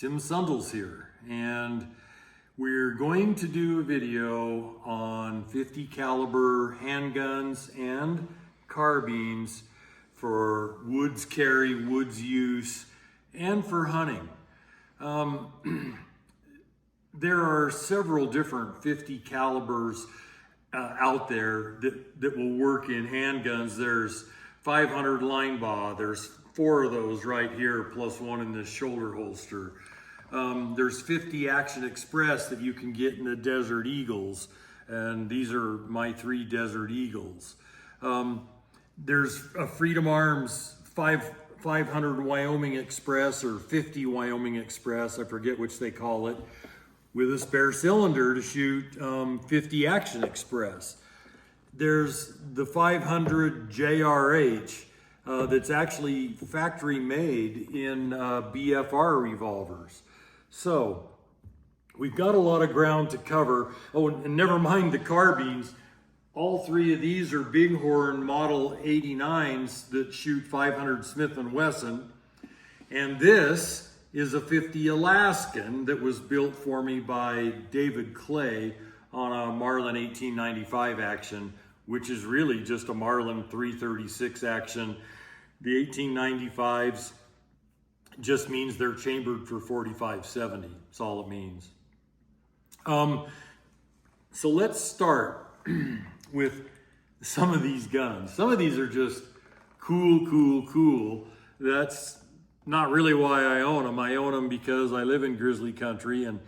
Tim Sundles here, and we're going to do a video on 50 caliber handguns and carbines for woods carry, woods use, and for hunting. There are several different 50 calibers out there that will work in handguns. There's 500 Linebaugh, there's 4 of those right here, plus one in this shoulder holster. There's 50 Action Express that you can get in the Desert Eagles, and these are my 3 Desert Eagles. There's a Freedom Arms 500 Wyoming Express or 50 Wyoming Express, I forget which they call it, with a spare cylinder to shoot 50 Action Express. There's the 500 JRH that's actually factory made in BFR revolvers. So we've got a lot of ground to cover. Oh, and never mind the carbines. All 3 of these are Bighorn Model 89s that shoot 500 Smith & Wesson. And this is a 50 Alaskan that was built for me by David Clay on a Marlin 1895 action, which is really just a Marlin 336 action. The 1895s just means they're chambered for 4570. That's all it means. So let's start with some of these guns. Some of these are just cool. That's not really why I own them. I own them because I live in grizzly country, and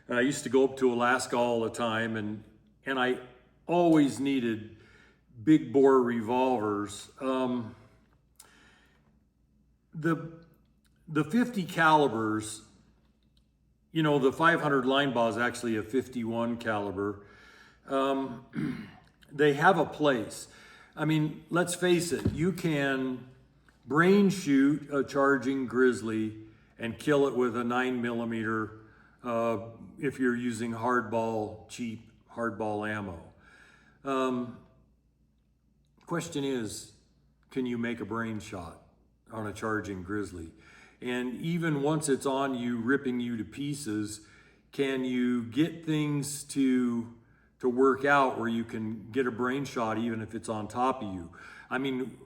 I used to go up to Alaska all the time, and I always needed big bore revolvers. The 50 calibers, you know, the 500 Linebaugh is actually a 51 caliber. They have a place. I mean, let's face it, you can brain shoot a charging grizzly and kill it with a 9mm if you're using cheap hardball ammo. Question is, can you make a brain shot on a charging grizzly? And even once it's on you, ripping you to pieces, can you get things to work out where you can get a brain shot even if it's on top of you? I mean,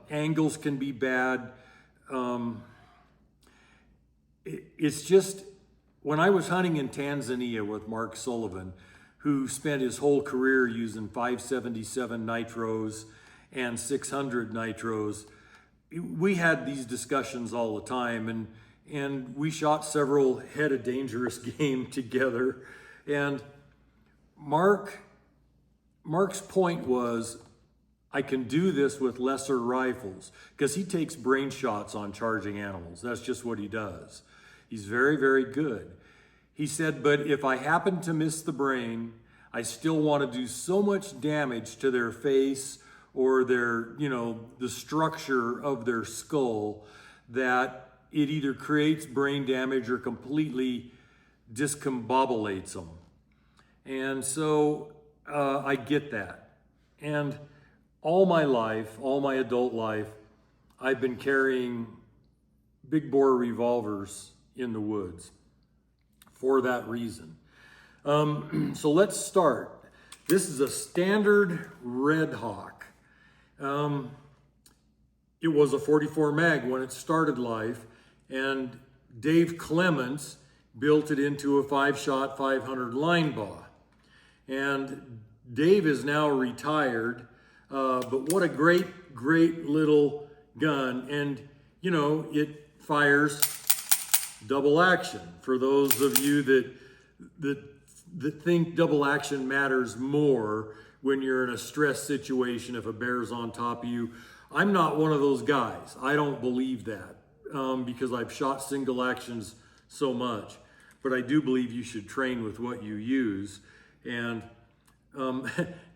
angles can be bad. It's just, when I was hunting in Tanzania with Mark Sullivan, who spent his whole career using 577 nitros and 600 nitros, we had these discussions all the time, and we shot several Head of Dangerous game together. And Mark's point was, I can do this with lesser rifles, because he takes brain shots on charging animals. That's just what he does. He's very, very good. He said, but if I happen to miss the brain, I still want to do so much damage to their face or their, the structure of their skull that it either creates brain damage or completely discombobulates them. And so I get that. And all my life, all my adult life, I've been carrying big bore revolvers in the woods for that reason. So let's start. This is a standard Red Hawk. It was a 44 mag when it started life, and Dave Clemens built it into a 5-shot 500 Linebaugh. And Dave is now retired, but what a great little gun. And, it fires double action. For those of you that think double action matters more when you're in a stress situation, if a bear's on top of you, I'm not one of those guys. I don't believe that because I've shot single actions so much. But I do believe you should train with what you use. And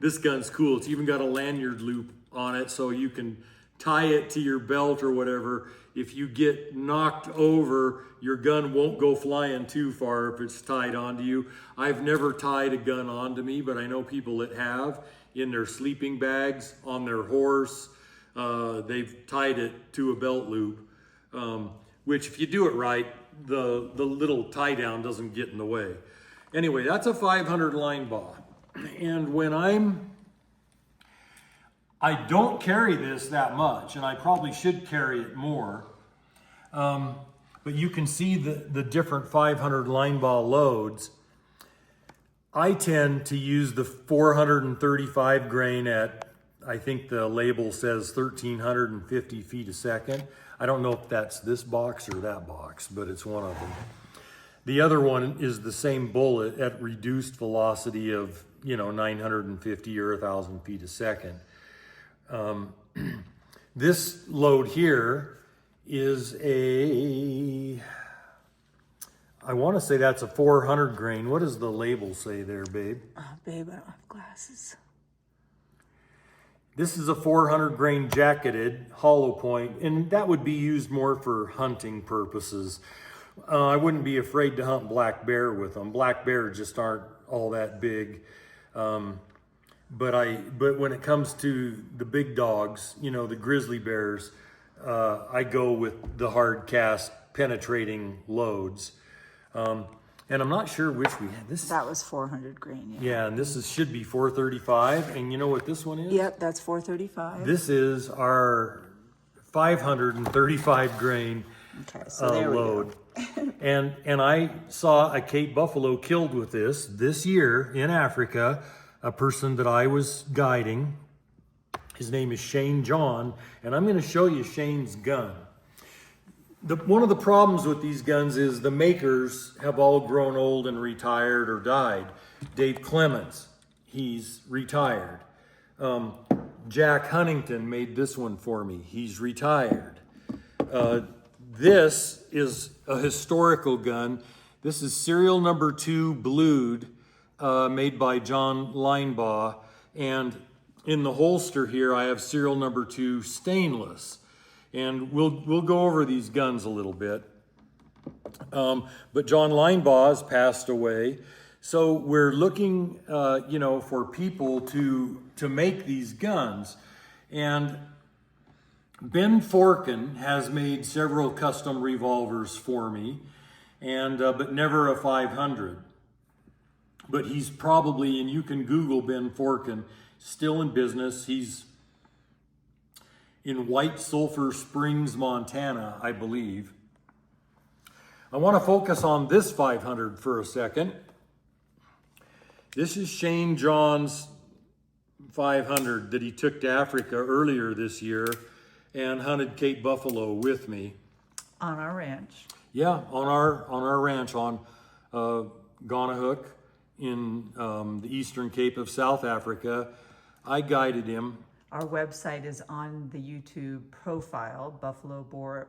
this gun's cool. It's even got a lanyard loop on it, so you can tie it to your belt or whatever. If you get knocked over, your gun won't go flying too far if it's tied onto you. I've never tied a gun onto me, but I know people that have, in their sleeping bags, on their horse. They've tied it to a belt loop. which if you do it right, the little tie down doesn't get in the way. Anyway, that's a 500 Linebaugh. And when I don't carry this that much, and I probably should carry it more, but you can see the different 500 Linebaugh loads. I tend to use the 435 grain at, I think the label says 1,350 feet a second. I don't know if that's this box or that box, but it's one of them. The other one is the same bullet at reduced velocity of, 950 or 1,000 feet a second. This load here is I want to say that's a 400 grain. What does the label say there, babe? Babe, I don't have glasses. This is a 400 grain jacketed hollow point, and that would be used more for hunting purposes. I wouldn't be afraid to hunt black bear with them. Black bear just aren't all that big. But when it comes to the big dogs, the grizzly bears, I go with the hard cast penetrating loads. And I'm not sure which we had. That was 400 grain. Yeah, and this should be 435. And you know what this one is? Yep, that's 435. This is our 535 grain so there load. We go. and I saw a Cape buffalo killed with this year in Africa. A person that I was guiding. His name is Shane John, and I'm going to show you Shane's gun. One of the problems with these guns is the makers have all grown old and retired or died. Dave Clemens, he's retired. Jack Huntington made this one for me. He's retired. This is a historical gun. This is serial number 2 blued, made by John Linebaugh. And in the holster here, I have serial number 2 stainless. And we'll go over these guns a little bit. But John Linebaugh has passed away. So we're looking, for people to make these guns. And Ben Forkin has made several custom revolvers for me, but never a 500. But he's probably, and you can Google Ben Forkin, still in business. He's in White Sulphur Springs, Montana, I believe. I want to focus on this 500 for a second. This is Shane John's 500 that he took to Africa earlier this year and hunted Cape buffalo with me. On our ranch. Yeah, on our ranch on Gonahook in the Eastern Cape of South Africa. I guided him. Our website is on the YouTube profile, Buffalo Boar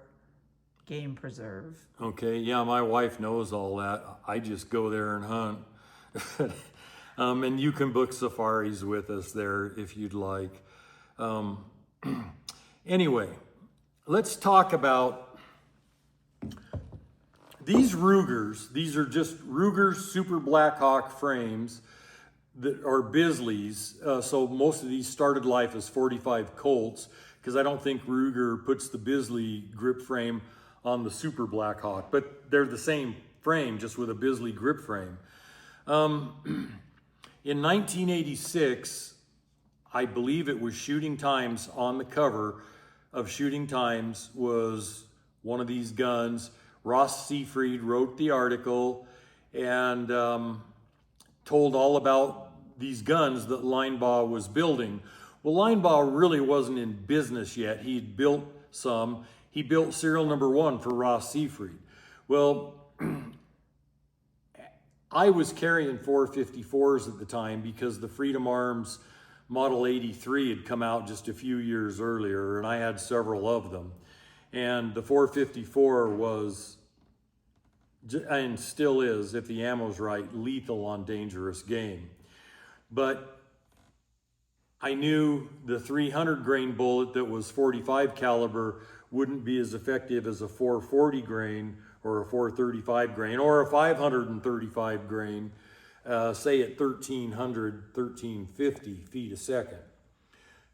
Game Preserve. Okay, yeah, my wife knows all that. I just go there and hunt. And you can book safaris with us there if you'd like. Anyway, let's talk about these Rugers. These are just Ruger's Super Blackhawk frames that are Bisleys. So most of these started life as 45 Colts, because I don't think Ruger puts the Bisley grip frame on the Super Blackhawk, but they're the same frame, just with a Bisley grip frame. In 1986, I believe it was Shooting Times, on the cover of Shooting Times was one of these guns. Ross Seafried wrote the article and told all about these guns that Linebaugh was building. Well, Linebaugh really wasn't in business yet. He'd built some. He built serial number 1 for Ross Seafried. Well, I was carrying 454s at the time because the Freedom Arms Model 83 had come out just a few years earlier, and I had several of them. And the 454 was, and still is, if the ammo's right, lethal on dangerous game. But I knew the 300 grain bullet that was 45 caliber wouldn't be as effective as a 440 grain or a 435 grain or a 535 grain, say at 1,300, 1,350 feet a second.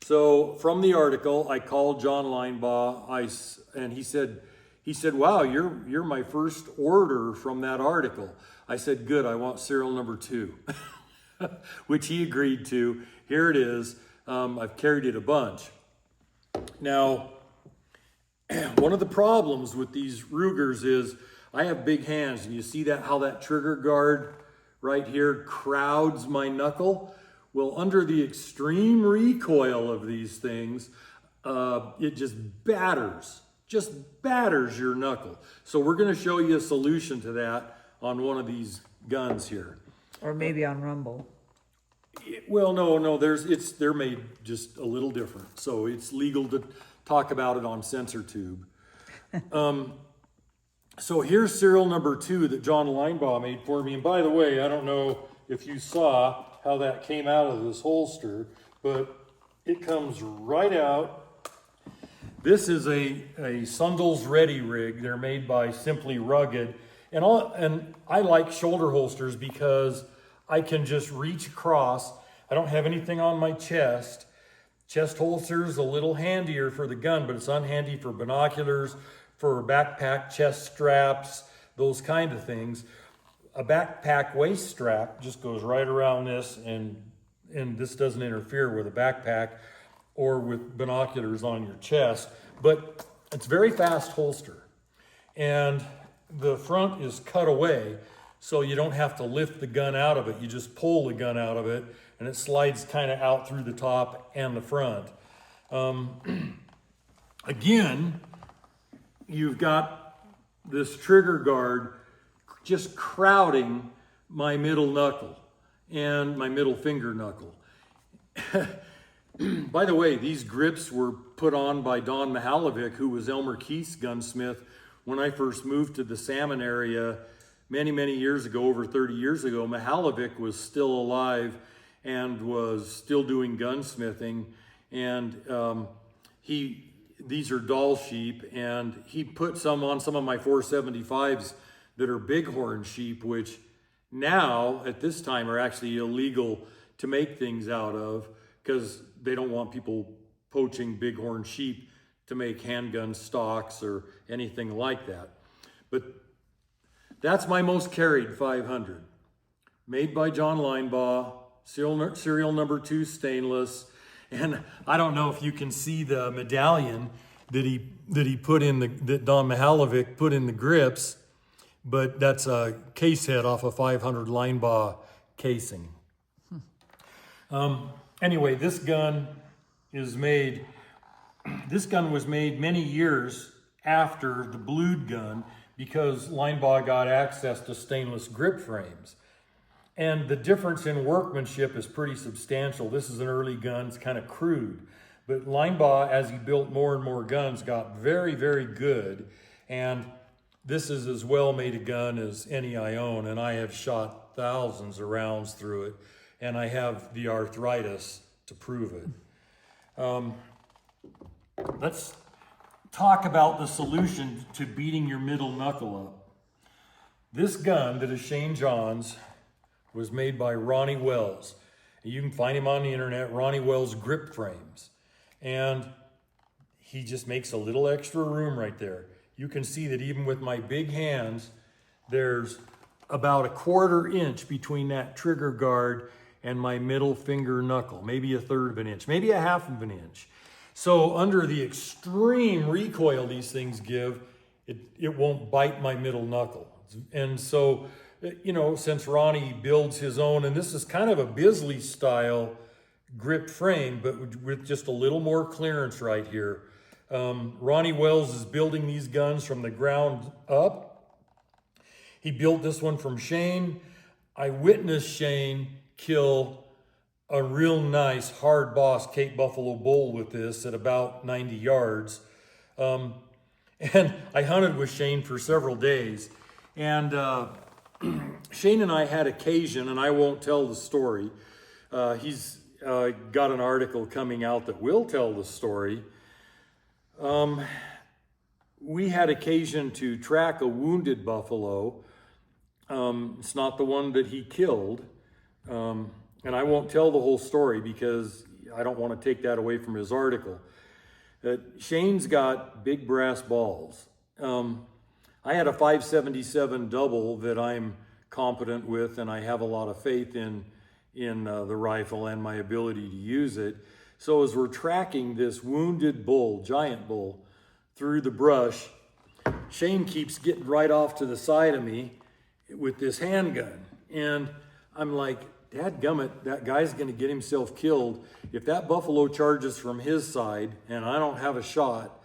So from the article, I called John Linebaugh, and he said, he said, wow, you're my first order from that article. I said, good, I want serial number 2, which he agreed to. Here it is. I've carried it a bunch. Now, one of the problems with these Rugers is I have big hands, and you see that how that trigger guard right here crowds my knuckle? Well, under the extreme recoil of these things, it just batters your knuckle. So we're going to show you a solution to that on one of these guns here. Or maybe on Rumble. Well, no, they're made just a little different. So it's legal to talk about it on SensorTube. So here's serial number 2 that John Linebaugh made for me. And by the way, I don't know if you saw how that came out of this holster, but it comes right out. This is a Sundle's Ready rig. They're made by Simply Rugged. And I like shoulder holsters because I can just reach across. I don't have anything on my chest. Chest holster is a little handier for the gun, but it's unhandy for binoculars, for backpack chest straps, those kind of things. A backpack waist strap just goes right around this, and this doesn't interfere with a backpack or with binoculars on your chest, but it's very fast holster. And the front is cut away, so you don't have to lift the gun out of it. You just pull the gun out of it, and it slides kind of out through the top and the front. Again, you've got this trigger guard just crowding my middle knuckle and my middle finger knuckle. By the way, these grips were put on by Don Mihalovic, who was Elmer Keith's gunsmith when I first moved to the Salmon area many years ago, over 30 years ago. Mihalovic was still alive and was still doing gunsmithing, and these are doll sheep, and he put some on some of my 475s that are bighorn sheep, which now at this time are actually illegal to make things out of because they don't want people poaching bighorn sheep to make handgun stocks or anything like that. But that's my most carried 500, made by John Linebaugh, serial number 2 stainless. And I don't know if you can see the medallion that he put in that Don Mihalovic put in the grips, but that's a case head off a 500 Linebaugh casing. Anyway, this gun was made many years after the blued gun because Linebaugh got access to stainless grip frames. And the difference in workmanship is pretty substantial. This is an early gun, it's kind of crude. But Linebaugh, as he built more and more guns, got very good. And this is as well made a gun as any I own, and I have shot thousands of rounds through it, and I have the arthritis to prove it. Let's talk about the solution to beating your middle knuckle up. This gun that is Shane John's was made by Ronnie Wells. You can find him on the internet, Ronnie Wells Grip Frames. And he just makes a little extra room right there. You can see that even with my big hands, there's about a 1/4 inch between that trigger guard and my middle finger knuckle, maybe a 1/3 of an inch, maybe a 1/2 of an inch. So under the extreme recoil these things give, it won't bite my middle knuckle. And so, you know, since Ronnie builds his own, and this is kind of a Bisley style grip frame, but with just a little more clearance right here. Ronnie Wells is building these guns from the ground up. He built this one from Shane. I witnessed Shane kill a real nice hard boss Cape Buffalo bull with this at about 90 yards. And I hunted with Shane for several days. And Shane and I had occasion, and I won't tell the story. He's got an article coming out that will tell the story. We had occasion to track a wounded buffalo. It's not the one that he killed. And I won't tell the whole story because I don't want to take that away from his article. Shane's got big brass balls. I had a 577 double that I'm competent with, and I have a lot of faith in the rifle and my ability to use it. So as we're tracking this wounded bull, giant bull, through the brush, Shane keeps getting right off to the side of me with this handgun. And I'm like, dadgummit, that guy's gonna get himself killed. If that buffalo charges from his side and I don't have a shot,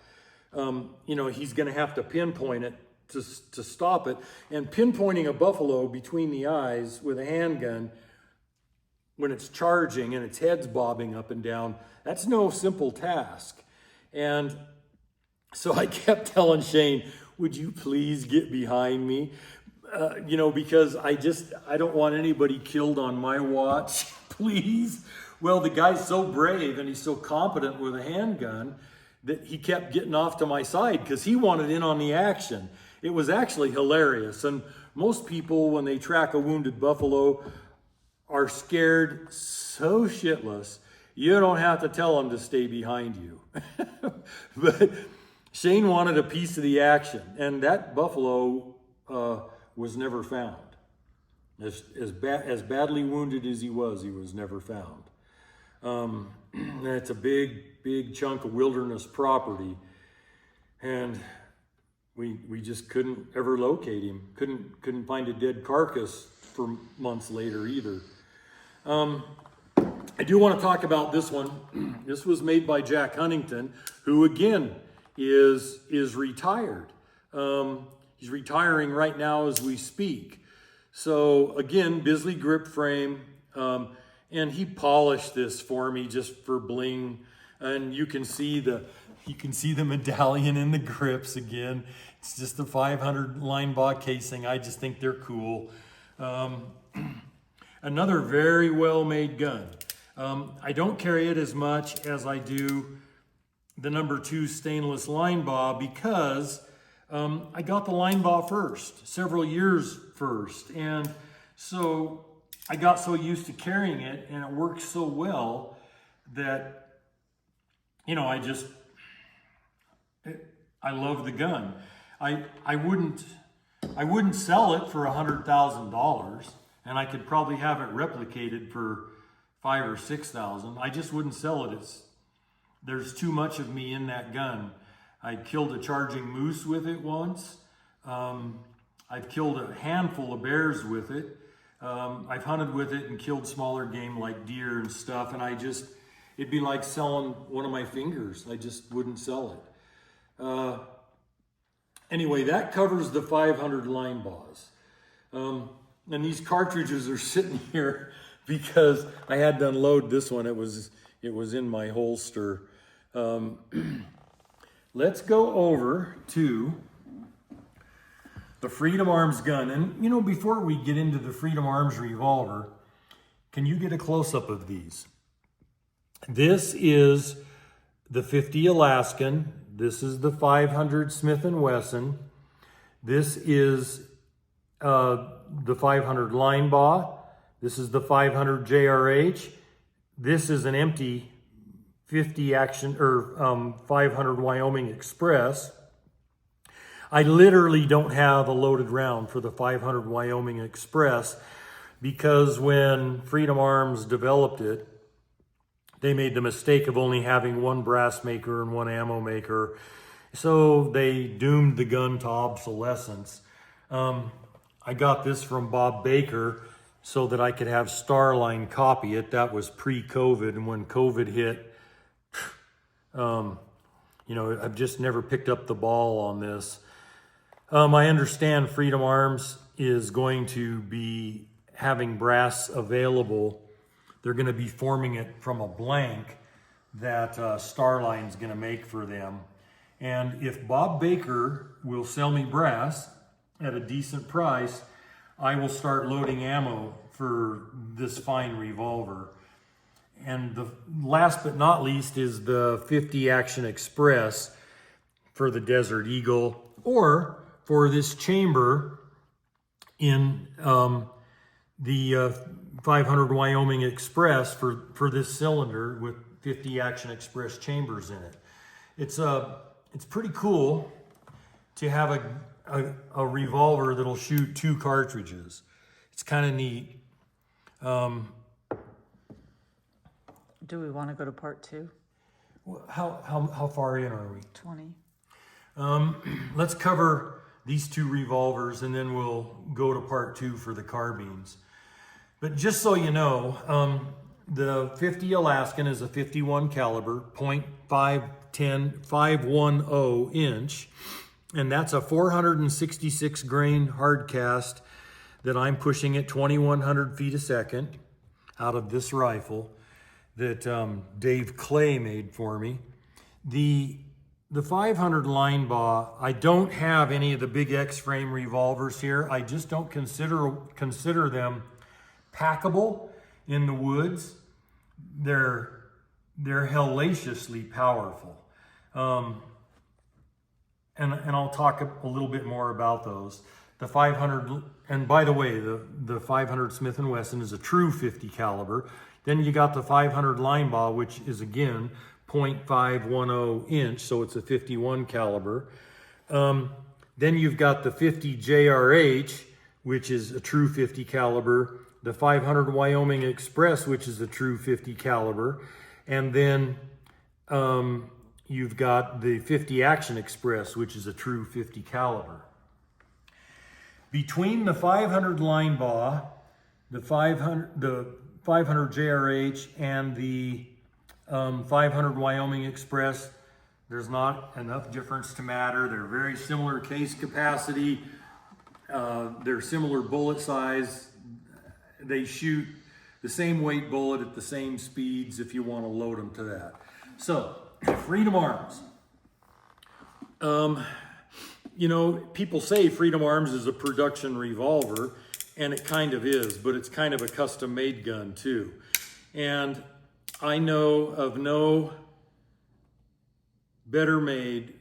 he's gonna have to pinpoint it to stop it. And pinpointing a buffalo between the eyes with a handgun when it's charging and its head's bobbing up and down, that's no simple task. And so I kept telling Shane, would you please get behind me? Because I don't want anybody killed on my watch, please. Well, the guy's so brave and he's so competent with a handgun that he kept getting off to my side because he wanted in on the action. It was actually hilarious. And most people, when they track a wounded buffalo, are scared so shitless, you don't have to tell them to stay behind you. But Shane wanted a piece of the action, and that buffalo was never found. As badly wounded as he was never found. It's a big chunk of wilderness property, and we just couldn't ever locate him. Couldn't find a dead carcass for months later either. I do want to talk about this one. This was made by Jack Huntington, who again is retired. He's retiring right now as we speak. So again, Bisley grip frame, and he polished this for me just for bling. And you can see the medallion in the grips again. It's just a 500 Linebaugh casing. I just think they're cool. Another very well-made gun. I don't carry it as much as I do the number 2 stainless Linebaugh because I got the Linebaugh first, several years first. And so I got so used to carrying it and it works so well that, I love the gun. I wouldn't sell it for $100,000, and I could probably have it replicated for $5,000 or $6,000. I just wouldn't sell it. There's too much of me in that gun. I killed a charging moose with it once. I've killed a handful of bears with it. I've hunted with it and killed smaller game like deer and stuff, and it'd be like selling one of my fingers. I just wouldn't sell it. Anyway, that covers the 500 Linebaughs. And these cartridges are sitting here because I had to unload this one. It was in my holster. Let's go over to the Freedom Arms gun. And before we get into the Freedom Arms revolver, can you get a close-up of these? This is the 50 Alaskan. This is the 500 Smith & Wesson. This is the 500 Linebaugh. This is the 500 JRH. This is an empty 50 action or 500 Wyoming Express. I literally don't have a loaded round for the 500 Wyoming Express because when Freedom Arms developed it, they made the mistake of only having one brass maker and one ammo maker. So they doomed the gun to obsolescence. I got this from Bob Baker so that I could have Starline copy it. That was pre-COVID, and when COVID hit, I've just never picked up the ball on this. I understand Freedom Arms is going to be having brass available. They're going to be forming it from a blank that Starline's going to make for them. And if Bob Baker will sell me brass at a decent price, I will start loading ammo for this fine revolver. And the last but not least is the 50 Action Express for the Desert Eagle, or for this chamber in the 500 Wyoming Express for this cylinder with 50 Action Express chambers in it. It's pretty cool to have a revolver that'll shoot 2 cartridges. It's kind of neat. Do we want to go to part 2? How far in are we? 20. Let's cover these 2 revolvers and then we'll go to part 2 for the carbines. But just so you know, the 50 Alaskan is a 51 caliber, .510 inch, and that's a 466 grain hard cast that I'm pushing at 2,100 feet a second out of this rifle that Dave Clay made for me. The 500 Linebaugh, I don't have any of the big X-frame revolvers here. I just don't consider them packable in the woods. They're hellaciously powerful. And I'll talk a little bit more about those. The 500, and by the way, the 500 Smith & Wesson is a true 50 caliber. Then you got the 500 Linebaugh, which is again .510 inch, so it's a 51 caliber. Then you've got the 50 JRH, which is a true 50 caliber. The 500 Wyoming Express, which is a true 50 caliber. And then you've got the 50 Action Express, which is a true 50 caliber. Between the 500 Linebaugh, the 500 JRH, and the 500 Wyoming Express, there's not enough difference to matter. They're very similar case capacity. They're similar bullet size. They shoot the same weight bullet at the same speeds if you want to load them to that. So, Freedom Arms. You know, people say Freedom Arms is a production revolver, and it kind of is, but it's kind of a custom-made gun too. And I know of no better-made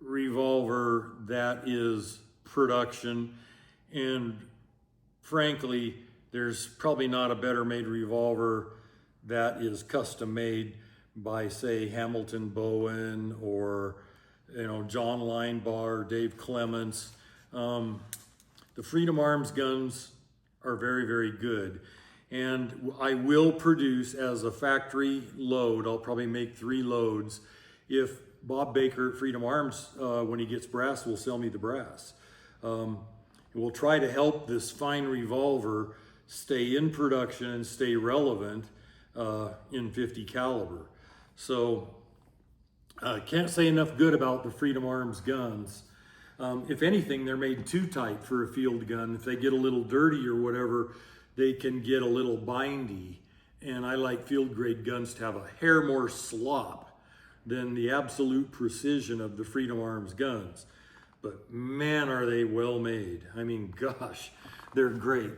revolver that is production, and frankly, there's probably not a better-made revolver that is custom-made by, say, Hamilton Bowen or, you know, John Linebaugh or Dave Clemens. The Freedom Arms guns are very, very good. And I will produce as a factory load, I'll probably make 3 loads. If Bob Baker at Freedom Arms, when he gets brass, will sell me the brass. We'll try to help this fine revolver stay in production and stay relevant in 50 caliber. So can't say enough good about the Freedom Arms guns. If anything, they're made too tight for a field gun. If they get a little dirty or whatever, they can get a little bindy. And I like field grade guns to have a hair more slop than the absolute precision of the Freedom Arms guns. But man, are they well made. I mean, gosh, they're great.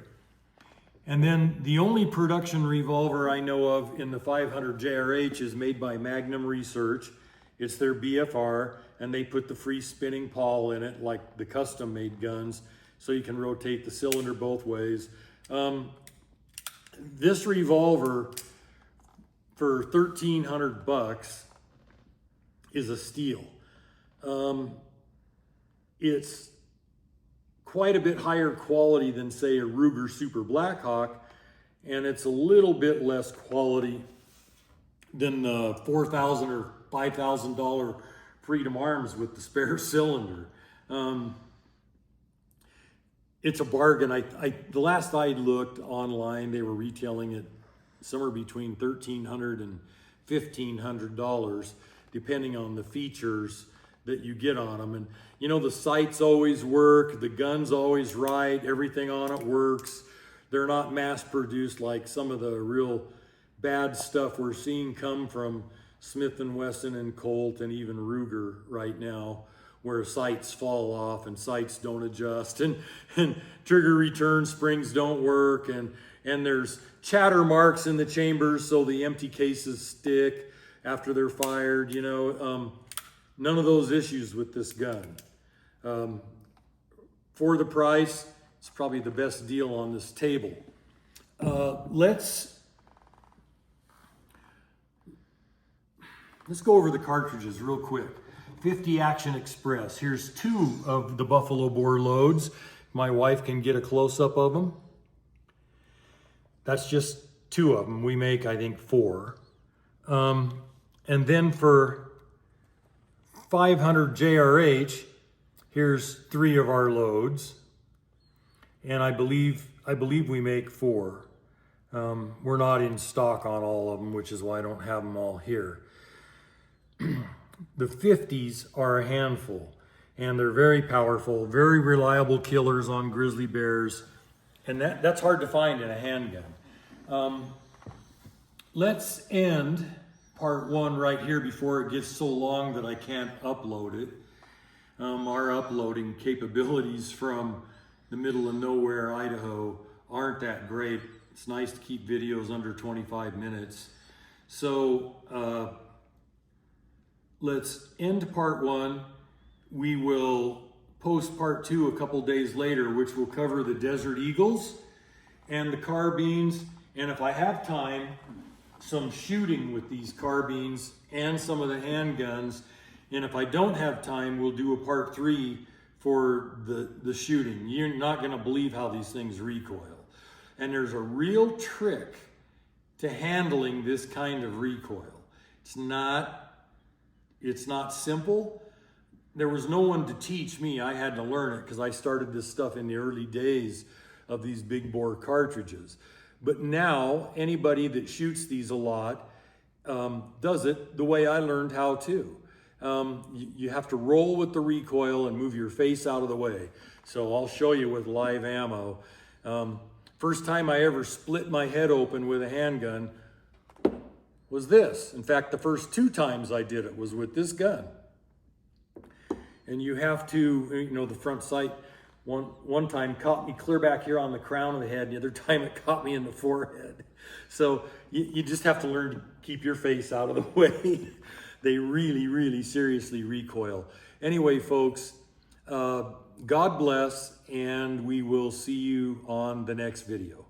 And then the only production revolver I know of in the 500 JRH is made by Magnum Research. It's their BFR, and they put the free spinning pawl in it like the custom made guns, so you can rotate the cylinder both ways. This revolver for $1,300 is a steal. It's quite a bit higher quality than, say, a Ruger Super Blackhawk, and it's a little bit less quality than the $4,000 or $5,000 Freedom Arms with the spare cylinder. It's a bargain. The last I looked online, they were retailing it somewhere between $1,300 and $1,500, depending on the features that you get on them. And you know, the sights always work, the gun's always right, everything on it works. They're not mass produced like some of the real bad stuff we're seeing come from Smith & Wesson and Colt and even Ruger right now, where sights fall off and sights don't adjust and trigger return springs don't work, and there's chatter marks in the chambers so the empty cases stick after they're fired. You know, none of those issues with this gun. For the price, it's probably the best deal on this table. Let's go over the cartridges real quick. 50 Action Express. Here's 2 of the buffalo bore loads. My wife can get a close-up of them. That's just 2 of them. We make, I think, 4. And then for 500 JRH, here's 3 of our loads. And I believe we make 4. We're not in stock on all of them, which is why I don't have them all here. The 50s are a handful, and they're very powerful, very reliable killers on grizzly bears, and that's hard to find in a handgun. Let's end part 1 right here before it gets so long that I can't upload it. Our uploading capabilities from the middle of nowhere, Idaho, aren't that great. It's nice to keep videos under 25 minutes. So let's end part 1. We will post part 2 a couple days later, which will cover the Desert Eagles and the carbines. And if I have time, some shooting with these carbines and some of the handguns. And if I don't have time, we'll do a part 3 for the shooting. You're not gonna believe how these things recoil. And there's a real trick to handling this kind of recoil. It's not simple. There was no one to teach me. I had to learn it because I started this stuff in the early days of these big bore cartridges. But now anybody that shoots these a lot does it the way I learned how to. You have to roll with the recoil and move your face out of the way. So I'll show you with live ammo. First time I ever split my head open with a handgun was this. In fact, the first 2 times I did it was with this gun. And you have to, the front sight one time caught me clear back here on the crown of the head. The other time it caught me in the forehead. So you just have to learn to keep your face out of the way. They really, really seriously recoil. Anyway, folks, God bless, and we will see you on the next video.